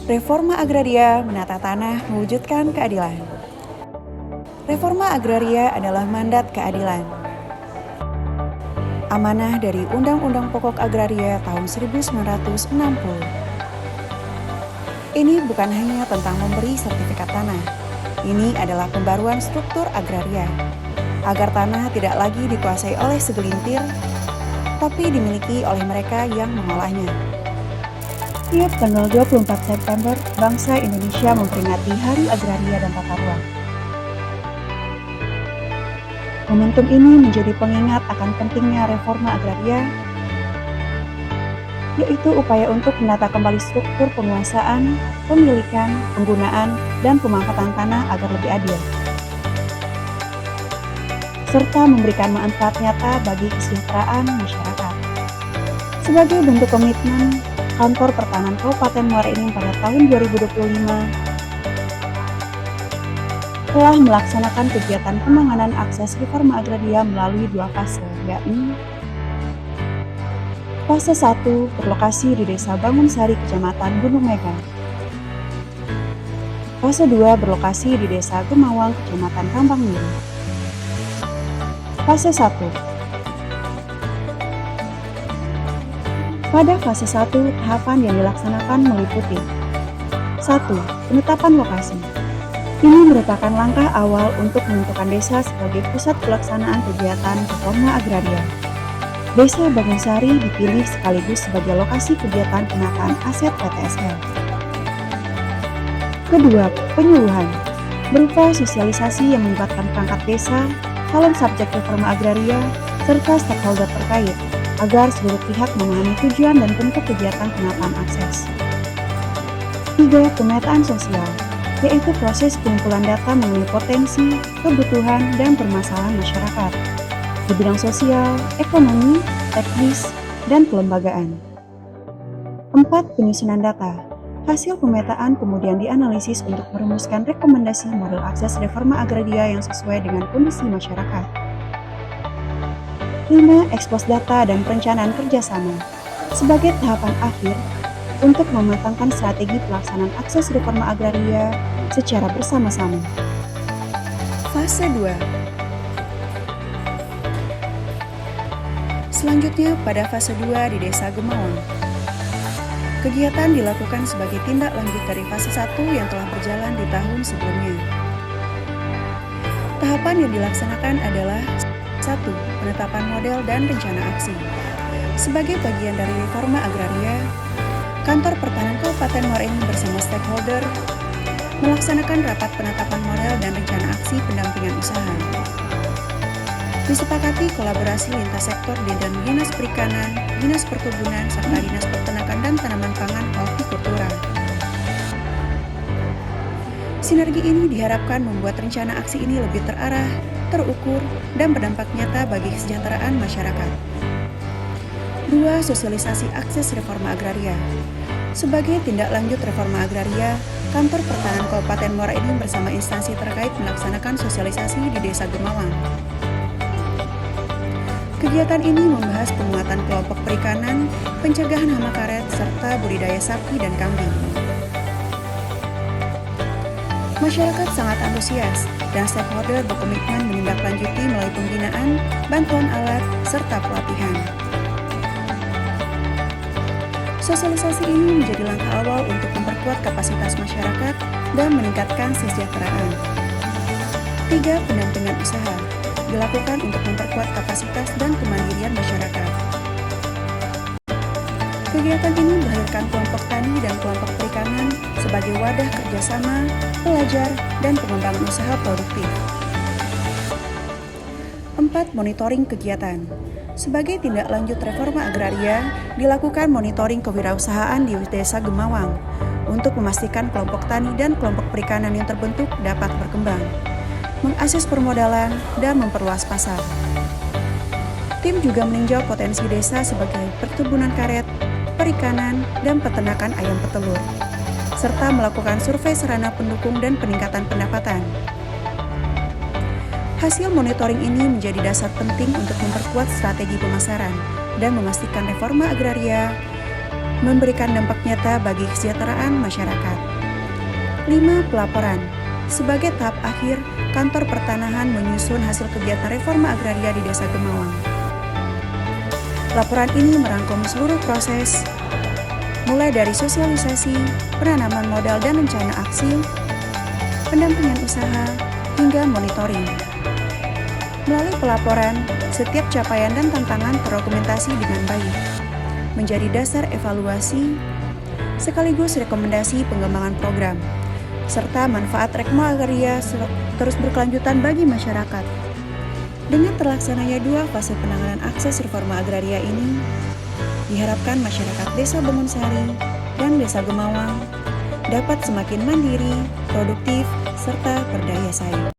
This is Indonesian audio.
Reforma agraria menata tanah mewujudkan keadilan. Reforma agraria adalah mandat keadilan. Amanah dari Undang-Undang Pokok Agraria tahun 1960. Ini bukan hanya tentang memberi sertifikat tanah. Ini adalah pembaruan struktur agraria, agar tanah tidak lagi dikuasai oleh segelintir, tapi dimiliki oleh mereka yang mengolahnya. Tiap tanggal 24 September, bangsa Indonesia memperingati Hari Agraria dan Tata Ruang. Momentum ini menjadi pengingat akan pentingnya reforma agraria, yaitu upaya untuk menata kembali struktur penguasaan, pemilikan, penggunaan, dan pemanfaatan tanah agar lebih adil, serta memberikan manfaat nyata bagi kesejahteraan masyarakat. Sebagai bentuk komitmen, Kantor Pertanahan Kabupaten Muara Enim pada tahun 2025 telah melaksanakan kegiatan penanganan akses reforma agraria melalui 2 fase, yakni fase 1 berlokasi di Desa Bangunsari, Kecamatan Gunung Mega. Fase 2 berlokasi di Desa Gemawang, Kecamatan Rambang Miru. Fase 1. Pada fase 1, tahapan yang dilaksanakan meliputi 1. Penetapan lokasi. Ini merupakan langkah awal untuk menentukan desa sebagai pusat pelaksanaan kegiatan reforma agraria. Desa Bangunsari dipilih sekaligus sebagai lokasi kegiatan penataan aset PTSL. Kedua, penyuluhan. Berupa sosialisasi yang melibatkan perangkat desa, calon subjek reforma agraria, serta stakeholder terkait, agar seluruh pihak memahami tujuan dan bentuk kegiatan penataan akses. 3. Pemetaan sosial, yaitu proses pengumpulan data mengenai potensi, kebutuhan, dan permasalahan masyarakat di bidang sosial, ekonomi, teknis, dan kelembagaan. 4. Penyusunan data. Hasil pemetaan kemudian dianalisis untuk merumuskan rekomendasi model akses reforma agraria yang sesuai dengan kondisi masyarakat. 5. Ekspos data dan perencanaan kerjasama sebagai tahapan akhir untuk mematangkan strategi pelaksanaan akses reforma agraria secara bersama-sama. Fase 2. Selanjutnya pada fase 2 di Desa Gemawang. Kegiatan dilakukan sebagai tindak lanjut dari fase 1 yang telah berjalan di tahun sebelumnya. Tahapan yang dilaksanakan adalah 1. Penetapan model dan rencana aksi. Sebagai bagian dari reforma agraria, Kantor Pertanahan Kabupaten Muara Enim bersama stakeholder melaksanakan rapat penetapan model dan rencana aksi pendampingan usaha. Disepakati kolaborasi lintas sektor dengan Dinas Perikanan, Dinas Perkebunan, serta Dinas Peternakan dan Tanaman Pangan Hortikultura. Sinergi ini diharapkan membuat rencana aksi ini lebih terarah, terukur, dan berdampak nyata bagi kesejahteraan masyarakat. 2. Sosialisasi akses reforma agraria. Sebagai tindak lanjut reforma agraria, Kantor Pertanahan Kabupaten Muara Enim bersama instansi terkait melaksanakan sosialisasi di Desa Gemawang. Kegiatan ini membahas penguatan kelompok perikanan, pencegahan hama karet, serta budidaya sapi dan kambing. Masyarakat sangat antusias dan stakeholder berkomitmen menindaklanjuti melalui pembinaan, bantuan alat, serta pelatihan. Sosialisasi ini menjadi langkah awal untuk memperkuat kapasitas masyarakat dan meningkatkan kesejahteraan. 3. Pendampingan usaha dilakukan untuk memperkuat kapasitas dan kemandirian masyarakat. Kegiatan ini melahirkan kelompok tani dan kelompok perikanan sebagai wadah kerjasama, pelajar, dan pengembangan usaha produktif. 4. Monitoring kegiatan. Sebagai tindak lanjut reforma agraria, dilakukan monitoring kewirausahaan di Desa Gemawang untuk memastikan kelompok tani dan kelompok perikanan yang terbentuk dapat berkembang, mengakses permodalan, dan memperluas pasar. Tim juga meninjau potensi desa sebagai perkebunan karet, perikanan, dan peternakan ayam petelur, serta melakukan survei sarana pendukung dan peningkatan pendapatan. Hasil monitoring ini menjadi dasar penting untuk memperkuat strategi pemasaran dan memastikan reforma agraria memberikan dampak nyata bagi kesejahteraan masyarakat. 5. Pelaporan. Sebagai tahap akhir, Kantor Pertanahan menyusun hasil kegiatan reforma agraria di Desa Gemawang. Laporan ini merangkum seluruh proses, mulai dari sosialisasi, penanaman modal dan rencana aksi, pendampingan usaha, hingga monitoring. Melalui pelaporan, setiap capaian dan tantangan terdokumentasi dengan baik, menjadi dasar evaluasi, sekaligus rekomendasi pengembangan program, serta manfaat reforma agraria terus berkelanjutan bagi masyarakat. Dengan terlaksananya 2 fase penanganan akses reforma agraria ini, diharapkan masyarakat Desa Bangunsari dan Desa Gemawang dapat semakin mandiri, produktif, serta berdaya saing.